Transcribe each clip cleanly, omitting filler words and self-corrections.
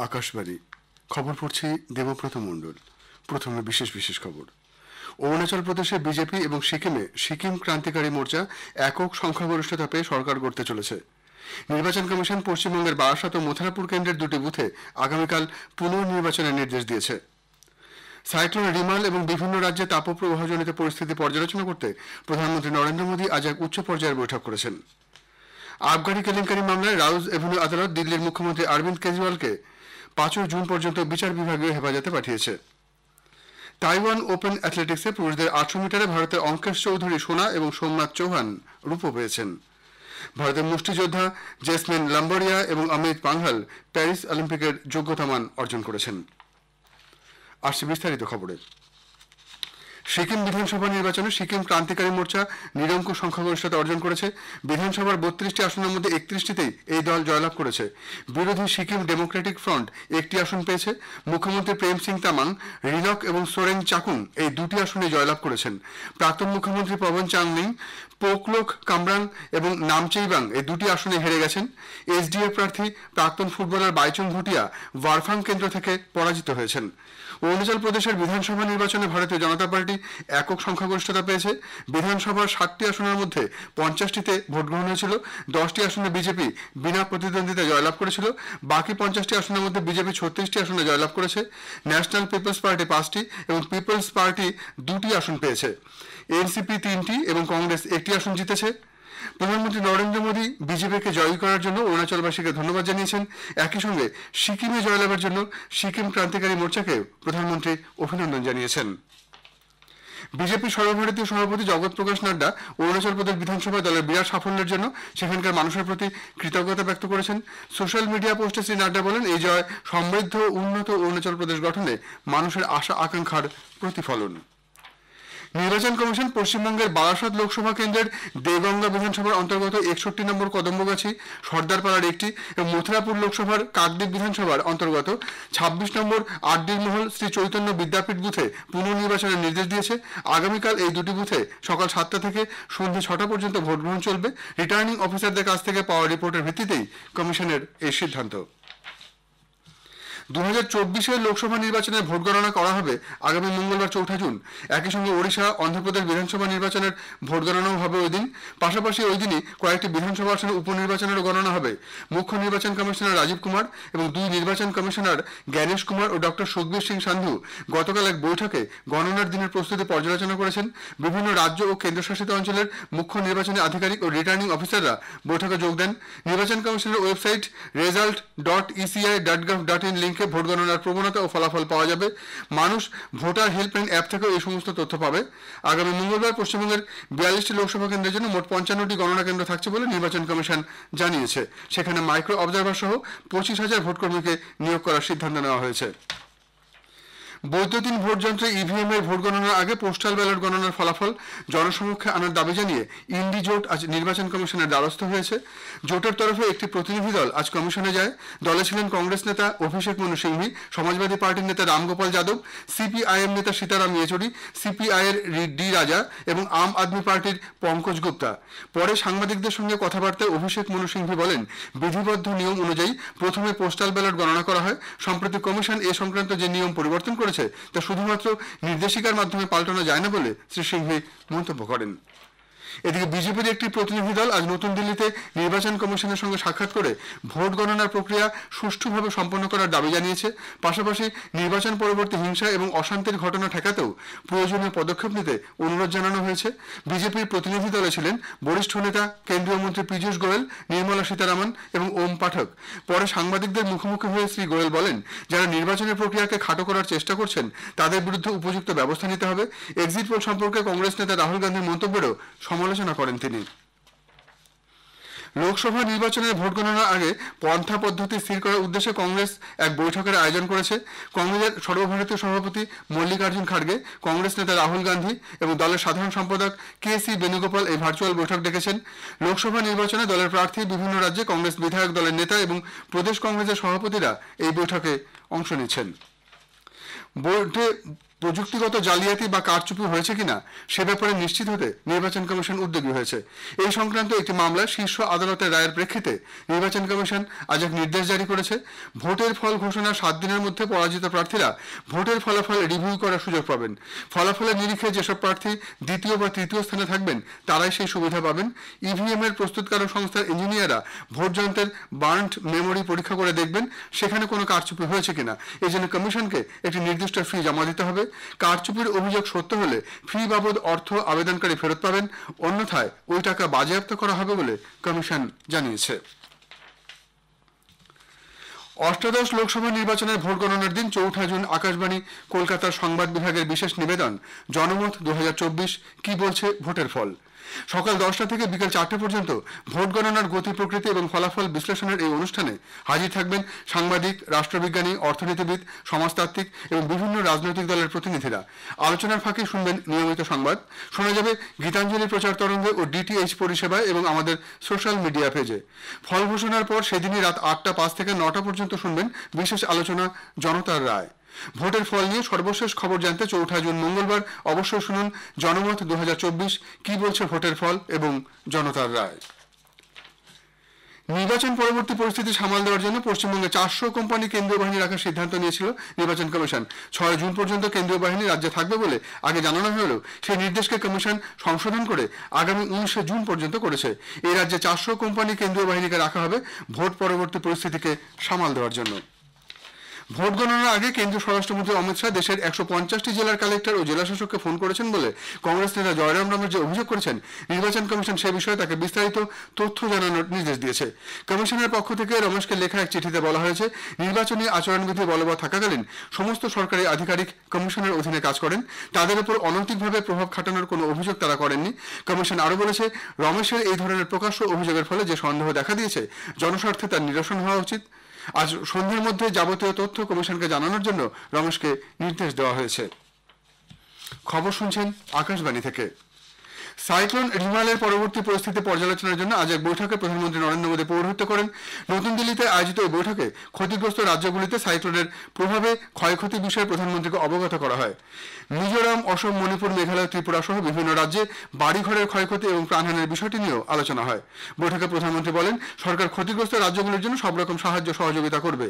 আকাশবাণী খবর পড়ছি দেবব্রত মণ্ডল। প্রথমে বিশেষ বিশেষ খবর। অরুণাচল প্রদেশে বিজেপি এবং সিকিমে সিকিম ক্রান্তিকারী মোর্চা একক সংখ্যাগরিষ্ঠতা পেয়ে সরকার গড়তে চলেছে। নির্বাচন কমিশন পশ্চিমবঙ্গের বারাসাত ও মথুরাপুর কেন্দ্রের দুটি বুথে আগামীকাল পুনর্নির্বাচনের নির্দেশ দিয়েছে। সাইক্লোন রিমাল এবং বিভিন্ন রাজ্যে তাপপ্রবাহজনিত পরিস্থিতি পর্যালোচনা করতে প্রধানমন্ত্রী নরেন্দ্র মোদী আজ এক উচ্চ পর্যায়ের বৈঠক করেছেন। আবগারি কেলেঙ্কারি মামলায় রাউজ এভিনিউ আদালত দিল্লির মুখ্যমন্ত্রী অরবিন্দ কেজরিওয়ালকে 5 জুন পর্যন্ত বিচার বিভাগীয় হেফাজতে পাঠিয়েছে। তাইওয়ান ওপেন অ্যাথলেটিক্সে পুরুষদের 800 মিটারে ভারতের অঙ্কেশ চৌধুরী সোনা এবং সোমনাথ চৌহান রূপো পেয়েছেন। ভারতের মুষ্টিযোদ্ধা জেসমিন লাম্বরিয়া এবং অমিত পাংহাল প্যারিস অলিম্পিকের যোগ্যতামান অর্জন করেছেন। আসছে বিস্তারিত খবরে। সিকিম বিধানসভা নির্বাচনে সিকিম ক্রান্তিকারী মোর্চা নিরঙ্কুশ সংখ্যাগরিষ্ঠতা অর্জন করেছে। বিধানসভার 32টি আসনের মধ্যে 31টিতেই এই দল জয়লাভ করেছে। বিরোধী সিকিম ডেমোক্রেটিক ফ্রন্ট 1টি আসন পেয়েছে। মুখ্যমন্ত্রী প্রেম সিং তামাং, রিনক এবং সোরেং চাকুং এই 2টি আসনে জয়লাভ করেছেন। প্রাক্তন মুখ্যমন্ত্রী পবন চাংলিং, পোকলোক কামরাং এবং নামচেইবাং এই 2টি আসনে হেরে গেছেন। এসডিএফ প্রার্থী প্রাক্তন ফুটবলার বাইচুং ভুটিয়া ওয়ারফাং কেন্দ্র থেকে পরাজিত হয়েছেন। অরুণাচল প্রদেশের বিধানসভা নির্বাচনে ভারতীয় জনতা পার্টি একক সংখ্যাগরিষ্ঠতা পেয়েছে। বিধানসভার 60টি আসনের মধ্যে 50টিতে ভোট গ্রহণ হয়েছিল। 10টি আসনে বিজেপি বিনা প্রতিদ্বন্দ্বিতায় জয়লাভ করেছিল। বাকি 50টি আসনের মধ্যে বিজেপি 36টি আসনে জয়লাভ করেছে। ন্যাশনাল পিপলস পার্টি 5টি এবং পিপলস পার্টি 2টি আসন পেয়েছে। এনসিপি 3টি এবং কংগ্রেস 1টি আসন জিতেছে। প্রধানমন্ত্রী নরেন্দ্র মোদী বিজেপিকে জয়ী করার জন্য অরুণাচলবাসীকে ধন্যবাদ জানিয়েছেন। একই সঙ্গে সিকিমে জয়লাভের জন্য সিকিম ক্রান্তিকারী মোর্চাকে প্রধানমন্ত্রী অভিনন্দন জানিয়েছেন। বিজেপি সর্বভারতীয় সভাপতি জগৎ প্রকাশ নাড্ডা অরুণাচল প্রদেশ বিধানসভায় দলের বিরাট সাফল্যের জন্য সেখানকার মানুষের প্রতি কৃতজ্ঞতা ব্যক্ত করেছেন। সোশ্যাল মিডিয়া পোস্টে শ্রী নাড্ডা বলেন, এই জয় সমৃদ্ধ উন্নত অরুণাচল প্রদেশ গঠনে মানুষের আশা আকাঙ্ক্ষার প্রতিফলন। নির্বাচন কমিশন পশ্চিমবঙ্গের বারাসাত লোকসভা কেন্দ্রের দেগঙ্গা বিধানসভার অন্তর্গত 61 নম্বর কদম্বগাছি, সর্দারপাড়ার 1টি এবং মথুরাপুর লোকসভার কাকদ্বীপ বিধানসভার অন্তর্গত 26 নম্বর আড্ডির মহল শ্রী চৈতন্য বিদ্যাপীঠ বুথে পুনর্নির্বাচনের নির্দেশ দিয়েছে। আগামীকাল এই দুটি বুথে সকাল 7টা থেকে সন্ধ্যে 6টা পর্যন্ত ভোট গ্রহণ চলবে। রিটার্নিং অফিসারদের কাছ থেকে পাওয়া রিপোর্টের ভিত্তিতেই কমিশনের এই সিদ্ধান্ত। 2024 লোকসভা নির্বাচনের ভোট গণনা করা হবে আগামী মঙ্গলবার 4 জুন। একই সঙ্গে ওড়িশা, অন্ধ্রপ্রদেশ বিধানসভা নির্বাচনের ভোট গণনাও হবে ওই দিন। পাশাপাশি ওই দিনই কয়েকটি বিধানসভা আসনের উপনির্বাচনেরও গণনা হবে। মুখ্য নির্বাচন কমিশনার রাজীব কুমার এবং 2 নির্বাচন কমিশনার জ্ঞানেশ কুমার ও ডক্টর সুখবীর সিং সান্ধু গতকাল এক বৈঠকে গণনার দিনের প্রস্তুতি পর্যালোচনা করেছেন। বিভিন্ন রাজ্য ও কেন্দ্রশাসিত অঞ্চলের মুখ্য নির্বাচনী আধিকারিক ও রিটার্নিং অফিসাররা বৈঠকে যোগ দেন। নির্বাচন কমিশনের ওয়েবসাইট result.eci.gov.in লিঙ্কে ভোট গণনার প্রবণতা ও ফলাফল পাওয়া যাবে। মানুষ ভোটার হেল্পলাইন অ্যাপ থেকে এই সমস্ত তথ্য পাবে। আগামী মঙ্গলবার পশ্চিমবঙ্গের 42টি লোকসভা কেন্দ্রের জন্য মোট 55টি গণনা কেন্দ্র থাকছে বলে নির্বাচন কমিশন জানিয়েছে। সেখানে মাইক্রো অবজারভার সহ 25,000 ভোটকর্মীকে নিয়োগ করার সিদ্ধান্ত নেওয়া হয়েছে। বৈদ্যুতিন ভোট যন্ত্রে ইভিএম এর ভোট গণনার আগে পোস্টাল ব্যালট গণনার ফলাফল জনসমক্ষে আনার দাবি জানিয়ে ইন্ডি জোট আজ নির্বাচন কমিশনের দ্বারস্থ হয়েছে। জোটের তরফে একটি প্রতিনিধি দল আজ কমিশনে যায়। দলে ছিলেন কংগ্রেস নেতা অভিষেক মনু সিংভি, সমাজবাদী পার্টির নেতা রামগোপাল যাদব, সিপিআইএম নেতা সীতারাম ইয়েচুরি, সিপিআই এর ডি রাজা এবং আম আদমি পার্টির পঙ্কজ গুপ্তা। পরে সাংবাদিকদের সঙ্গে কথাবার্তায় অভিষেক মনু সিংভি বলেন, বিধিবদ্ধ নিয়ম অনুযায়ী প্রথমে পোস্টাল ব্যালট গণনা করা হয়। সম্প্রতি কমিশন এ সংক্রান্ত যে নিয়ম পরিবর্তন করেছে তা শুধুমাত্র নির্দেশিকার মাধ্যমে পাল্টানো যায় না বলে শ্রী সিংভি মন্তব্য করেন। এদিকে বিজেপির একটি প্রতিনিধি দল আজ নতুন দিল্লিতে নির্বাচন কমিশনের সঙ্গে সাক্ষাৎ করে ভোট গণনার প্রক্রিয়া সুষ্ঠুভাবে সম্পন্ন করার দাবি জানিয়েছে। পাশাপাশি নির্বাচন পরবর্তী হিংসা এবং অশান্তির ঘটনা ঠেকাতেও প্রয়োজনীয় পদক্ষেপ নিতে অনুরোধ জানানো হয়েছে। বিজেপির প্রতিনিধি দলে ছিলেন বরিষ্ঠ নেতা কেন্দ্রীয় মন্ত্রী পীযূষ গোয়েল, নির্মলা সীতারামন এবং ওম পাঠক। পরে সাংবাদিকদের মুখোমুখি হয়ে শ্রী গোয়েল বলেন, যারা নির্বাচনের প্রক্রিয়াকে খাটো করার চেষ্টা করছেন তাদের বিরুদ্ধে উপযুক্ত ব্যবস্থা নিতে হবে। এক্সিট পোল সম্পর্কে কংগ্রেস নেতা রাহুল গান্ধীর মন্তব্যেরও সমালোচনা করেন তিনি। লোকসভা নির্বাচনের ভোট গণনার আগে পন্থা পদ্ধতি স্থির করার উদ্দেশ্যে কংগ্রেস এক বৈঠকের আয়োজন করেছে। কংগ্রেসের সর্বভারতীয় সভাপতি মল্লিকার্জুন খাড়গে, কংগ্রেস নেতা রাহুল গান্ধী এবং দলের সাধারণ সম্পাদক কে.সি. বেণুগোপাল এই ভার্চুয়াল বৈঠক ডেকেছেন। লোকসভা নির্বাচনে দলের প্রার্থী, বিভিন্ন রাজ্যে কংগ্রেস বিধায়ক দলের নেতা এবং প্রদেশ কংগ্রেসের সভাপতিরা এই বৈঠকে অংশ নিচ্ছেন। প্রযুক্তিগত জালিয়াতি বা কারচুপি হয়েছে কিনা সে ব্যাপারে নিশ্চিত হতে নির্বাচন কমিশন উদ্যোগী হয়েছে। এই সংক্রান্ত একটি মামলায় শীর্ষ আদালতের রায়ের প্রেক্ষিতে নির্বাচন কমিশন আজ এক নির্দেশ জারি করেছে। ভোটের ফল ঘোষণার 7 দিনের মধ্যে পরাজিত প্রার্থীরা ভোটের ফলাফল রিভিউ করার সুযোগ পাবেন। ফলাফলের নিরিখে যেসব প্রার্থী দ্বিতীয় বা তৃতীয় স্থানে থাকবেন তারাই সেই সুবিধা পাবেন। ইভিএম এর প্রস্তুতকারক সংস্থার ইঞ্জিনিয়াররা ভোট যন্ত্রের বার্ন্ট মেমোরি পরীক্ষা করে দেখবেন সেখানে কোনো কারচুপি হয়েছে কিনা। এই জন্য কমিশনকে একটি নির্দিষ্ট ফি জমা দিতে হবে। কারচুপির অভিযোগ সত্য হলে ফি বাবদ অর্থ আবেদনকারী ফেরত পাবেন, অন্যথায় ওই টাকা বাজেয়াপ্ত করা হবে বলে কমিশন জানিয়েছে। অষ্টাদশ লোকসভা নির্বাচনের ভোট গণনার দিন 4 জুন আকাশবাণী কলকাতার সংবাদ বিভাগের বিশেষ নিবেদন জনমত 2024 কি বলছে ভোটের ফল। সকাল 10টা থেকে বিকেল 4টে পর্যন্ত ভোট গণনার গতি প্রকৃতি এবং ফলাফল বিশ্লেষণের এই অনুষ্ঠানে হাজির থাকবেন সাংবাদিক, রাষ্ট্রবিজ্ঞানী, অর্থনীতিবিদ, সমাজতাত্ত্বিক এবং বিভিন্ন রাজনৈতিক দলের প্রতিনিধিরা। আলোচনার ফাঁকে শুনবেন নিয়মিত সংবাদ, শোনা যাবে গীতাঞ্জলি প্রচার তরঙ্গে ও ডিটিএইচ পরিষেবায় এবং আমাদের সোশ্যাল মিডিয়া পেজে। ফল ঘোষণার পর সেদিনই রাত 8টা 5 থেকে 9টা পর্যন্ত শুনবেন বিশেষ আলোচনা জনতার রায়। ভোটের ফল নিয়ে সর্বশেষ খবর জানতে 4 জুন মঙ্গলবার অবশ্যই শুনুন জনমত 2024 কি বলছে ভোটের ফল এবং জনতার রায়। নির্বাচন পরবর্তী পরিস্থিতি সামাল দেওয়ার জন্য পশ্চিমবঙ্গে 400 কোম্পানি কেন্দ্রীয় বাহিনী রাখার সিদ্ধান্ত নিয়েছিল নির্বাচন কমিশন। 6 জুন পর্যন্ত কেন্দ্রীয় বাহিনী রাজ্যে থাকবে বলে আগে জানানো হলেও সেই নির্দেশকে কমিশন সংশোধন করে আগামী 19 জুন পর্যন্ত করেছে। এই রাজ্যে 400 কোম্পানি কেন্দ্রীয় বাহিনীকে রাখা হবে ভোট পরবর্তী পরিস্থিতিকে সামাল দেওয়ার জন্য। ভোট গণনার আগে কেন্দ্রীয় স্বরাষ্ট্রমন্ত্রী অমিত শাহ দেশের 150টি জেলার কালেক্টর ও জেলাশাসককে ফোন করেছেন বলে কংগ্রেস নেতা জয়রাম রমেশ যে অভিযোগ করেছেন, নির্বাচন কমিশন সে বিষয়ে তাকে বিস্তারিত তথ্য জানানোর নির্দেশ দিয়েছে। কমিশনের পক্ষ থেকে রমেশকে লেখা এক চিঠিতে বলা হয়েছে, নির্বাচনী আচরণবিধি বলবৎ থাকাকালীন সমস্ত সরকারি আধিকারিক কমিশনের অধীনে কাজ করেন, তাদের উপর অনৈতিকভাবে প্রভাব খাটানোর কোনো অভিযোগ তারা করেননি। কমিশন আরও বলেছে, রমেশের এই ধরনের প্রকাশ্য অভিযোগের ফলে যে সন্দেহ দেখা দিয়েছে জনস্বার্থে তার নিরসন হওয়া উচিত। আজ সন্ধ্যের মধ্যে যাবতীয় তথ্য কমিশনকে জানানোর জন্য রমেশকে নির্দেশ দেওয়া হয়েছে। খবর শুনছেন আকাশবাণী থেকে। সাইক্লোন রিমালের পরবর্তী পরিস্থিতি পর্যালোচনার জন্য আজ এক বৈঠকে প্রধানমন্ত্রী নরেন্দ্র মোদী পৌরোহিত্য করেন। নতুন দিল্লিতে আয়োজিত এই বৈঠকে ক্ষতিগ্রস্ত রাজ্যগুলিতে সাইক্লোনের প্রভাবে ক্ষয়ক্ষতি বিষয়ে প্রধানমন্ত্রীকে অবগত করা হয়। মিজোরাম, অসম, মণিপুর, মেঘালয়, ত্রিপুরা সহ বিভিন্ন রাজ্যে বাড়িঘরের ক্ষয়ক্ষতি এবং প্রাণহানির বিষয়টি নিয়েও আলোচনা হয়। বৈঠকে প্রধানমন্ত্রী বলেন, সরকার ক্ষতিগ্রস্ত রাজ্যগুলির জন্য সব রকম সাহায্য সহযোগিতা করবে।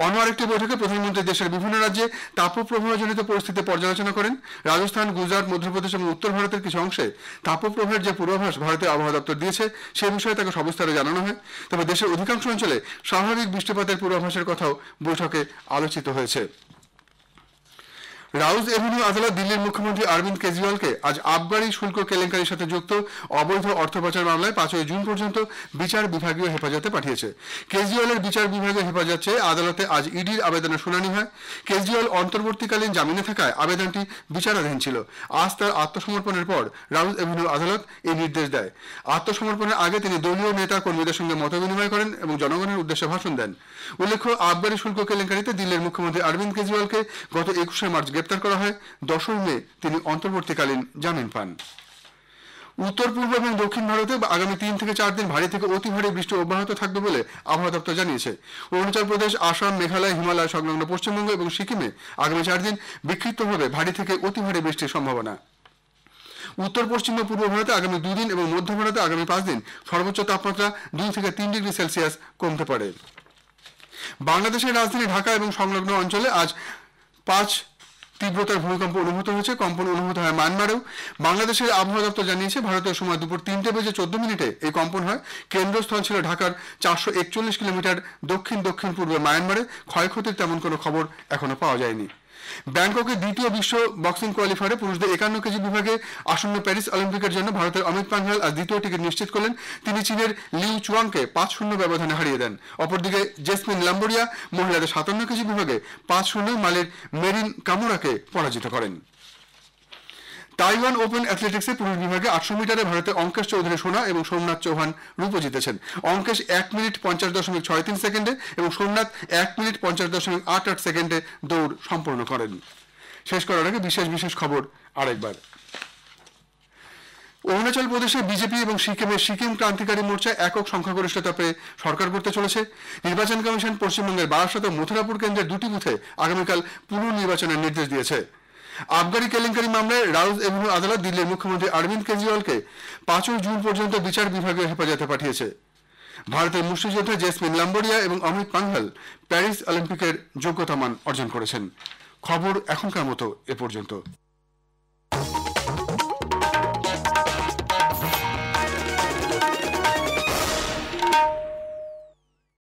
অন্য আরেকটি বৈঠকে প্রধানমন্ত্রী দেশের বিভিন্ন রাজ্যে তাপপ্রবাহজনিত পরিস্থিতি পর্যালোচনা করেন। রাজস্থান, গুজরাট, মধ্যপ্রদেশ এবং উত্তর ভারতের কিছু অংশে তাপপ্রবাহের যে পূর্বাভাস ভারতীয় আবহাওয়া দপ্তর দিয়েছে সে বিষয়ে তাকে সবিস্তারে জানানো হয়। তবে দেশের অধিকাংশ অঞ্চলে স্বাভাবিক বৃষ্টিপাতের পূর্বাভাসের কথাও বৈঠকে আলোচিত হয়েছে। রাউজ এভিনিউ আদালত দিল্লির মুখ্যমন্ত্রী অরবিন্দ কেজরিওয়ালকে আজ আবগারি শুল্ক কেলেঙ্কারির সাথে যুক্ত অবৈধ অর্থ পাচার মামলায় 5 জুন পর্যন্ত বিচার বিভাগীয় হেফাজতে পাঠিয়েছে। কেজরিওয়ালের বিচার বিভাগীয় হেফাজত চেয়ে আদালতে আজ ইডির আবেদনের শুনানি হয়। কেজরিওয়াল অন্তর্বর্তীকালীন জামিনে থাকায় আবেদনটি বিচারাধীন ছিল। আজ তার আত্মসমর্পণের পর রাউজ এভিনিউ আদালত এই নির্দেশ দেয়। আত্মসমর্পণের আগে তিনি দলীয় নেতা কর্মীদের সঙ্গে মতবিনিময় করেন এবং জনগণের উদ্দেশ্যে ভাষণ দেন। উল্লেখ্য, আবগারি শুল্ক কেলেঙ্কারিতে দিল্লির মুখ্যমন্ত্রী অরবিন্দ কেজরিওয়ালকে গত 21 মার্চ গ্রেপ্তার করা হয়। 10 মে তিনি অন্তর্বর্তীকালীন জামিন পান। উত্তর পূর্ব এবং দক্ষিণ ভারতে আগামী 3 থেকে 4 দিন ভারী থেকে অতি ভারী বৃষ্টি অব্যাহত থাকবে বলে আবহাওয়া দপ্তর জানিয়েছে। অরুণাচল প্রদেশ, আসাম, মেঘালয়, হিমালয় সংলগ্ন পশ্চিমবঙ্গ এবং সিকিমে আগামী 4 দিন বিক্ষিপ্তভাবে ভারী থেকে অতি ভারী বৃষ্টির সম্ভাবনা। উত্তর পশ্চিম ও পূর্ব ভারতে আগামী 2 দিন এবং মধ্য ভারতে আগামী 5 দিন সর্বোচ্চ তাপমাত্রা 2 থেকে 3 ডিগ্রি সেলসিয়াস কমতে পারে। বাংলাদেশের রাজধানী ঢাকা এবং সংলগ্ন অঞ্চলে আজ 5 তীব্রতার ভূমিকম্প অনুভূত হয়েছে। কম্পন অনুভূত হয় মায়ানমারেও। বাংলাদেশের আবহাওয়া দপ্তর জানিয়েছে, ভারতীয় সময় দুপুর 3:14 এই কম্পন হয়। কেন্দ্রস্থল ছিল ঢাকার 441 কিলোমিটার দক্ষিণ পূর্বে মায়ানমারে। ক্ষয়ক্ষতির তেমন কোনো খবর এখনো পাওয়া যায়নি। ব্যাংককে দ্বিতীয় বিশ্ব বক্সিং কোয়ালিফায়ারে পুরুষদের 51 কেজি বিভাগে আসন্ন প্যারিস অলিম্পিকের জন্য ভারতের অমিত পাঙ্ঘাল আজ দ্বিতীয় টিকিট নিশ্চিত করলেন। তিনি চীনের লিউ চুয়াংকে 5-0 ব্যবধানে হারিয়ে দেন। অপরদিকে জেসমিন লাম্বোরিয়া মহিলাদের 57 কেজি বিভাগে 5-0 মালির মেরিন কামুরাকে পরাজিত করেন। তাইওয়ান ওপেন অ্যাথলেটিক্সে পুরুষ বিভাগে 800 মিটারে ভারতের অঙ্কেশ চৌধুরী সোনা এবং সোমনাথ চৌহান রূপো জিতেছেন। অঙ্কেশ 1 মিনিট 50.63 সেকেন্ডে এবং সোমনাথ 1 মিনিট 50.88 সেকেন্ডে দৌড় সম্পন্ন করেন। শেষ করার আগে বিশেষ খবর আরেকবার। অরুণাচল প্রদেশে বিজেপি এবং সিকিম ক্রান্তিকারী মোর্চা একক সংখ্যাগরিষ্ঠতা পেয়ে সরকার করতে চলেছে। নির্বাচন কমিশন পশ্চিমবঙ্গের বারাসাত ও মথুরাপুর কেন্দ্রের 2টি বুথে আগামীকাল পুনর্নির্বাচনের নির্দেশ দিয়েছে। আবগারি কেলেঙ্কারি মামলায় রাউজ এভিনিউ আদালত দিল্লির মুখ্যমন্ত্রী অরবিন্দ কেজরিওয়ালকে 5 জুন পর্যন্ত বিচার বিভাগীয় হেফাজতে পাঠিয়েছে। ভারতের মুষ্টিযোদ্ধা জেসমিন লাম্বরিয়া এবং অমিত পাঙ্ঘাল প্যারিস অলিম্পিকের যোগ্যতা মান অর্জন করেছেন। খবর এখনকার মতো এ পর্যন্ত।